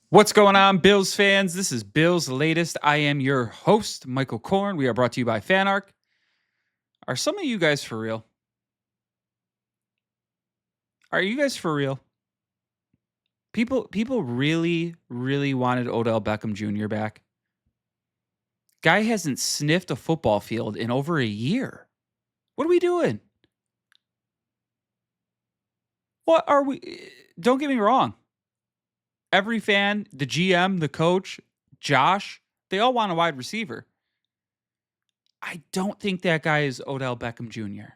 What's going on, Bills fans? This is Bills Latest. I am your host, Michael Korn. We are brought to you by FanArc. Are some of you guys for real? Are you guys for real? People really, really wanted Odell Beckham Jr. back. Guy hasn't sniffed a football field in over a year. What are we doing? What are we? Don't get me wrong. Every fan, the GM, the coach, Josh, they all want a wide receiver. I don't think that guy is Odell Beckham Jr.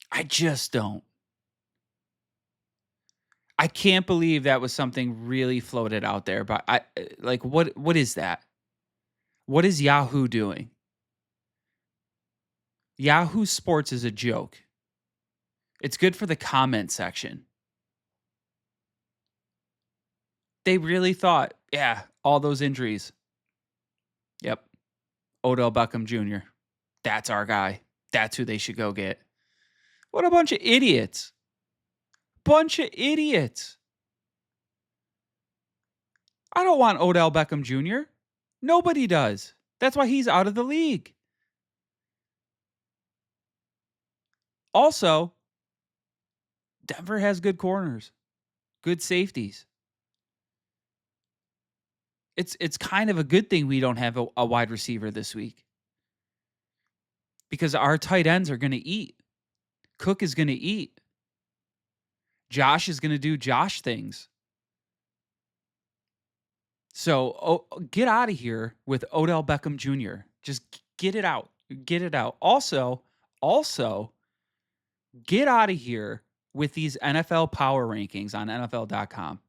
I just don't. I can't believe that was something really floated out there, but I like what is that? What is Yahoo doing? Yahoo Sports is a joke. It's good for the comment section. They really thought, yeah, all those injuries. Yep. Odell Beckham Jr. That's our guy. That's who they should go get. What a bunch of idiots. Bunch of idiots. I don't want Odell Beckham Jr. Nobody does. That's why he's out of the league. Also, Denver has good corners, good safeties. It's kind of a good thing we don't have a wide receiver this week because our tight ends are going to eat. Cook is going to eat. Josh is going to do Josh things. So get out of here with Odell Beckham Jr. Just get it out. Get it out. Also, get out of here with these NFL power rankings on NFL.com.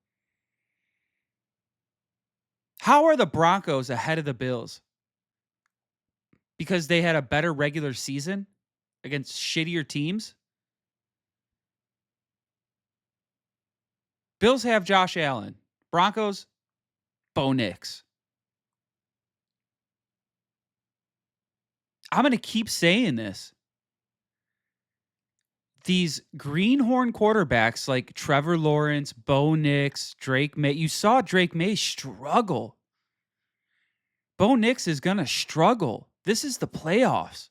How are the Broncos ahead of the Bills? Because they had a better regular season against shittier teams? Bills have Josh Allen. Broncos, Bo Nix. I'm going to keep saying this. These greenhorn quarterbacks like Trevor Lawrence, Bo Nix, Drake May. You saw Drake May struggle. Bo Nix is going to struggle. This is the playoffs.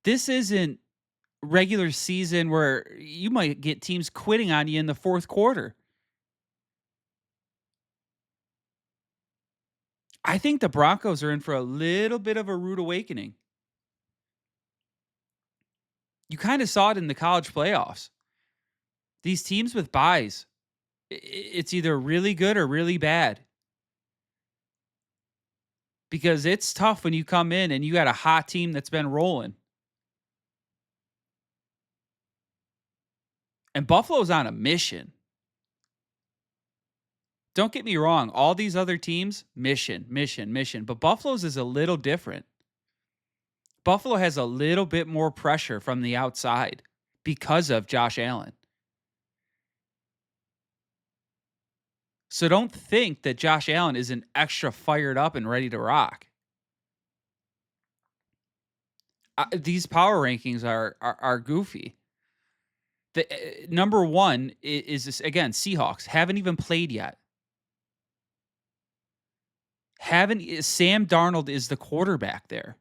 This isn't regular season where you might get teams quitting on you in the fourth quarter. I think the Broncos are in for a little bit of a rude awakening. You kind of saw it in the college playoffs. These teams with buys, it's either really good or really bad. Because it's tough when you come in and you got a hot team that's been rolling. And Buffalo's on a mission. Don't get me wrong. All these other teams, mission. But Buffalo's is a little different. Buffalo has a little bit more pressure from the outside because of Josh Allen. So don't think that Josh Allen isn't extra fired up and ready to rock. These power rankings are goofy. The number one is this, again, Seahawks haven't even played yet. Sam Darnold is the quarterback there.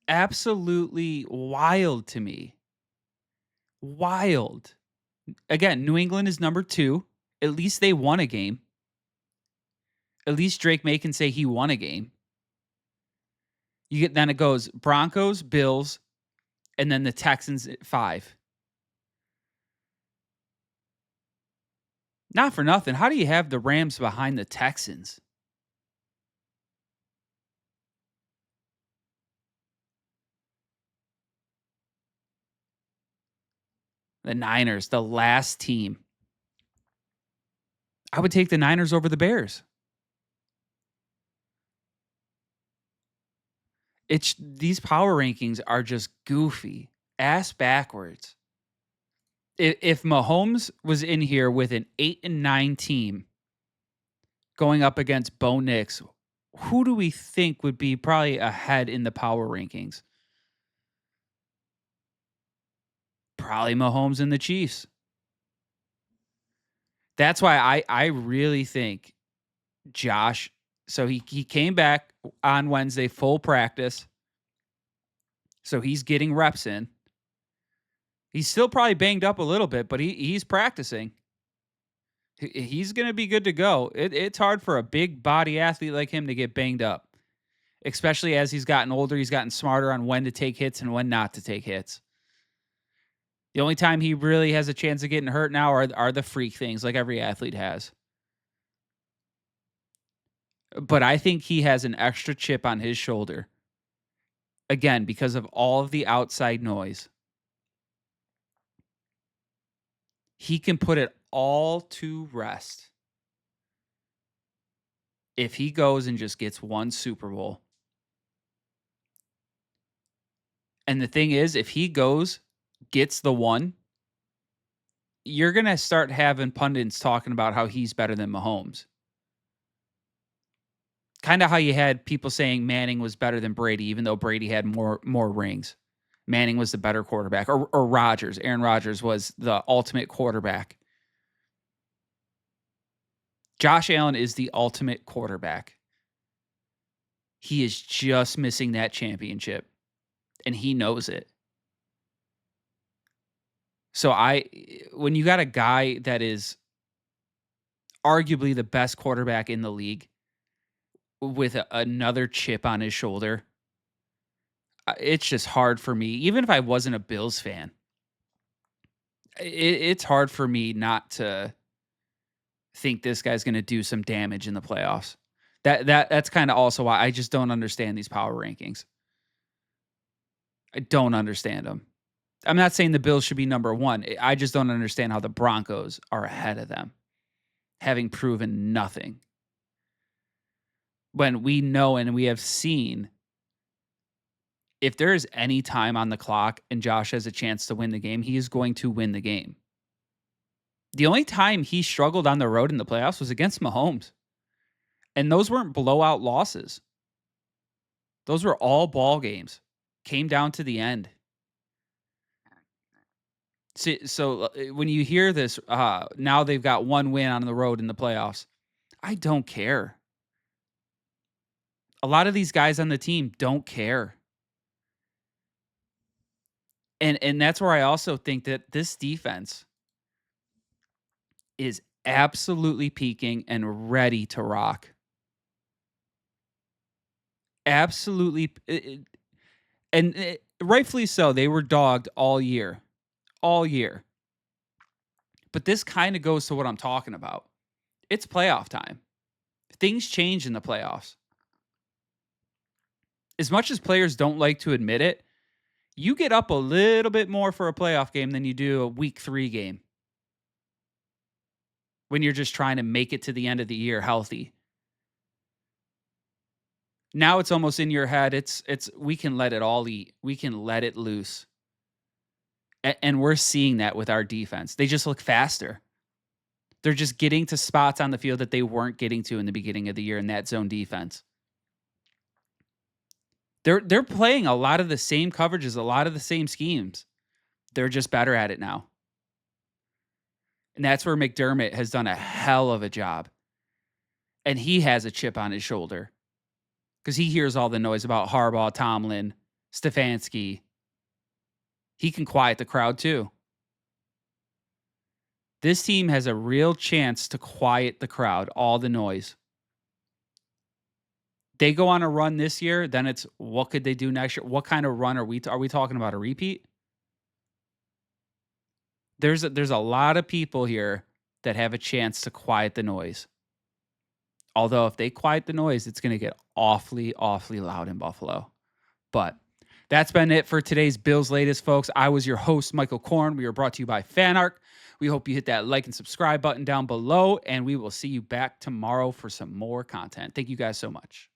Absolutely wild to me. Wild. Again, New England is number 2. At least they won a game. At least Drake May can say he won a game. Then it goes Broncos, Bills, and then the Texans at 5. Not for nothing. How do you have the Rams behind the Texans? The Niners, the last team. I would take the Niners over the Bears. These power rankings are just goofy, ass backwards. If Mahomes was in here with an 8-9 team going up against Bo Nix, who do we think would be probably ahead in the power rankings? Probably Mahomes and the Chiefs. That's why I really think Josh, so he came back on Wednesday, full practice. So he's getting reps in. He's still probably banged up a little bit, but he's practicing. He's going to be good to go. It's hard for a big body athlete like him to get banged up, especially as he's gotten older. He's gotten smarter on when to take hits and when not to take hits. The only time he really has a chance of getting hurt now are the freak things like every athlete has. But I think he has an extra chip on his shoulder. Again, because of all of the outside noise. He can put it all to rest if he goes and just gets one Super Bowl. And the thing is, if he goes, gets the one, you're going to start having pundits talking about how he's better than Mahomes. Kind of how you had people saying Manning was better than Brady, even though Brady had more rings. Manning was the better quarterback. Or Rodgers. Aaron Rodgers was the ultimate quarterback. Josh Allen is the ultimate quarterback. He is just missing that championship. And he knows it. So when you got a guy that is arguably the best quarterback in the league with another chip on his shoulder, it's just hard for me. Even if I wasn't a Bills fan, it's hard for me not to think this guy's going to do some damage in the playoffs. That's kind of also why I just don't understand these power rankings. I don't understand them. I'm not saying the Bills should be number one. I just don't understand how the Broncos are ahead of them, having proven nothing. When we know and we have seen, if there is any time on the clock and Josh has a chance to win the game, he is going to win the game. The only time he struggled on the road in the playoffs was against Mahomes. And those weren't blowout losses. Those were all ball games. Came down to the end. So when you hear this, now they've got one win on the road in the playoffs. I don't care. A lot of these guys on the team don't care. And that's where I also think that this defense is absolutely peaking and ready to rock. Absolutely. And rightfully so. They were dogged all year. All year. But this kind of goes to what I'm talking about. It's playoff time. Things change in the playoffs. As much as players don't like to admit it, you get up a little bit more for a playoff game than you do a week 3 game. When you're just trying to make it to the end of the year healthy. Now it's almost in your head. It's we can let it all eat. We can let it loose. And we're seeing that with our defense. They just look faster. They're just getting to spots on the field that they weren't getting to in the beginning of the year in that zone defense. They're playing a lot of the same coverages, a lot of the same schemes. They're just better at it now. And that's where McDermott has done a hell of a job. And he has a chip on his shoulder. Because he hears all the noise about Harbaugh, Tomlin, Stefanski. He can quiet the crowd too. This team has a real chance to quiet the crowd, all the noise. They go on a run this year, then it's what could they do next year? What kind of run are we talking about? A repeat? There's a lot of people here that have a chance to quiet the noise. Although if they quiet the noise, it's going to get awfully, awfully loud in Buffalo. But that's been it for today's Bills Latest, folks. I was your host, Michael Korn. We were brought to you by FanArc. We hope you hit that like and subscribe button down below, and we will see you back tomorrow for some more content. Thank you guys so much.